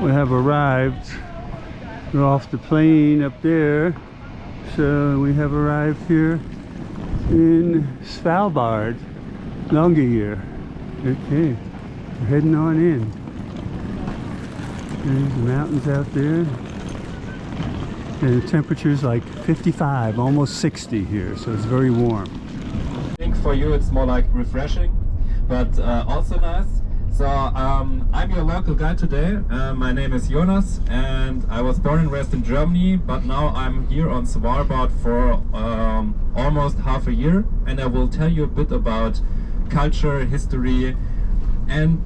we have arrived. We're off the plane up there. So we have arrived here in Svalbard, Longyearbyen. Okay, we're heading on in. There's the mountains out there. And the temperature's like 55, almost 60 here, so it's very warm. I think for you it's more like refreshing, but also nice. So I'm your local guide today. My name is Jonas and I was born and raised in Germany, but now I'm here on Svalbard for almost half a year, and I will tell you a bit about culture, history, and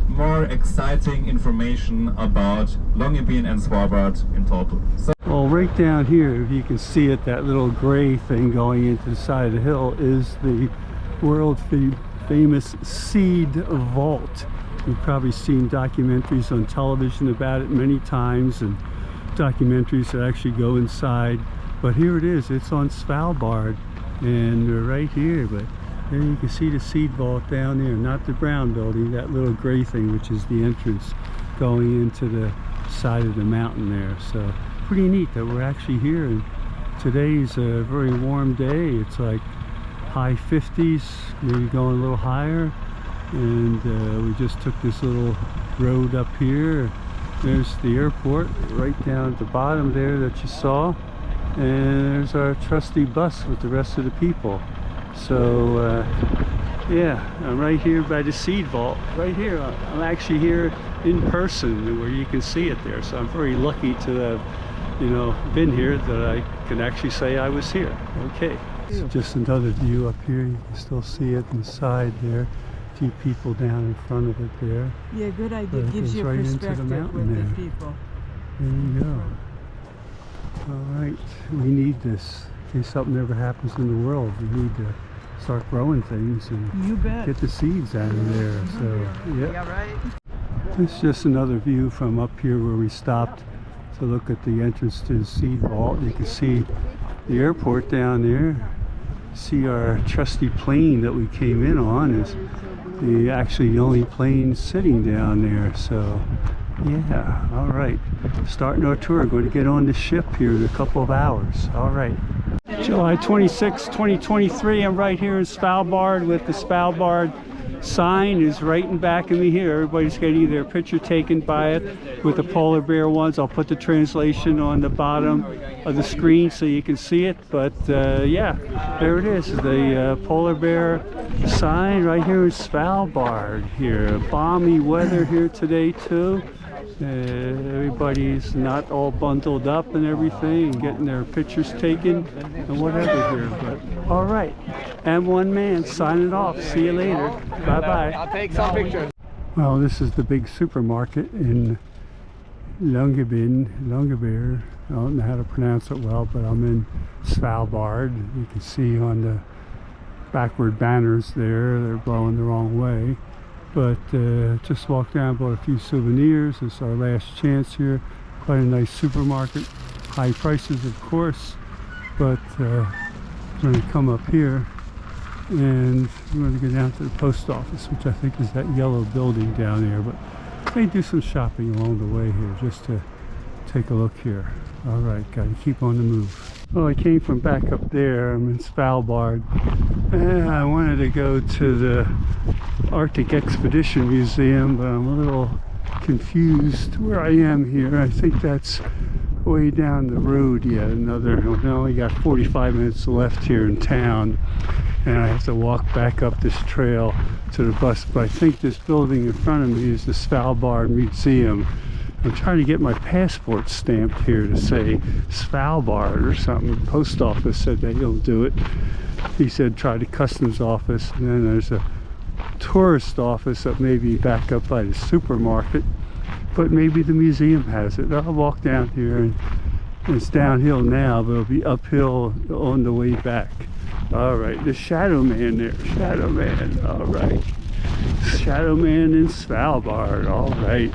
more exciting information about Longyearbyen and Svalbard in total. So, well, right down here, if you can see it, that little gray thing going into the side of the hill is the world famous Seed Vault. You've probably seen documentaries on television about it many times, and documentaries that actually go inside. But here it is, it's on Svalbard, and we're right here. But there you can see the Seed Vault down there, not the brown building, that little gray thing, which is the entrance going into the side of the mountain there. So pretty neat that we're actually here. And today's a very warm day. It's like high 50s, maybe going a little higher. And we just took this little road up here. There's the airport right down at the bottom there that you saw. And there's our trusty bus with the rest of the people. So yeah, I'm right here by the Seed Vault. Right here, I'm actually here in person where you can see it there. So I'm very lucky to have, you know, been here, that I can actually say I was here. Okay. It's just another view up here. You can still see it inside there. A few people down in front of it there. Yeah, good idea. Gives you right perspective into the mountain with there. the people. There you go. All right, we need this in case something ever happens in the world. We need to start growing things and get the seeds out of there. So yeah, right. It's just another view from up here where we stopped to look at the entrance to the Seed Vault. You can see the airport down there. See our trusty plane that we came in on is actually the only plane sitting down there. So yeah, all right, starting our tour. Going to get on the ship here in a couple of hours. All right, July 26, 2023. I'm right here in Svalbard with the Svalbard sign is right in back of me here. Everybody's getting their picture taken by it with the polar bear ones. I'll put the translation on the bottom of the screen so you can see it. But yeah, there it is, the polar bear sign right here in Svalbard here. Balmy weather here today too. Everybody's not all bundled up and everything and getting their pictures taken and whatever here. But all right, and one man signing off. See you later. Bye bye. I'll take some pictures. Well, this is the big supermarket in Longyearbyen. I don't know how to pronounce it well, but I'm in Svalbard. You can see on the backward banners there, they're blowing the wrong way. But just walked down, bought a few souvenirs. It's our last chance here. Quite a nice supermarket. High prices, of course. But we're going to come up here and we're going to go down to the post office, which I think is that yellow building down there. But may do some shopping along the way here just to take a look here. All right, got to keep on the move. Well, I came from back up there. I'm in Svalbard. And I wanted to go to the Arctic Expedition Museum, but I'm a little confused where I am here. I think that's way down the road yet. We only got 45 minutes left here in town, and I have to walk back up this trail to the bus. But I think this building in front of me is the Svalbard Museum. I'm trying to get my passport stamped here to say Svalbard or something. The post office said that he'll do it. He said try the customs office, and then there's a tourist office that may be back up by the supermarket, but maybe the museum has it. I'll walk down here, and it's downhill now, but it'll be uphill on the way back. All right, the Shadow Man there. Shadow Man, all right. Shadow Man in Svalbard, all right.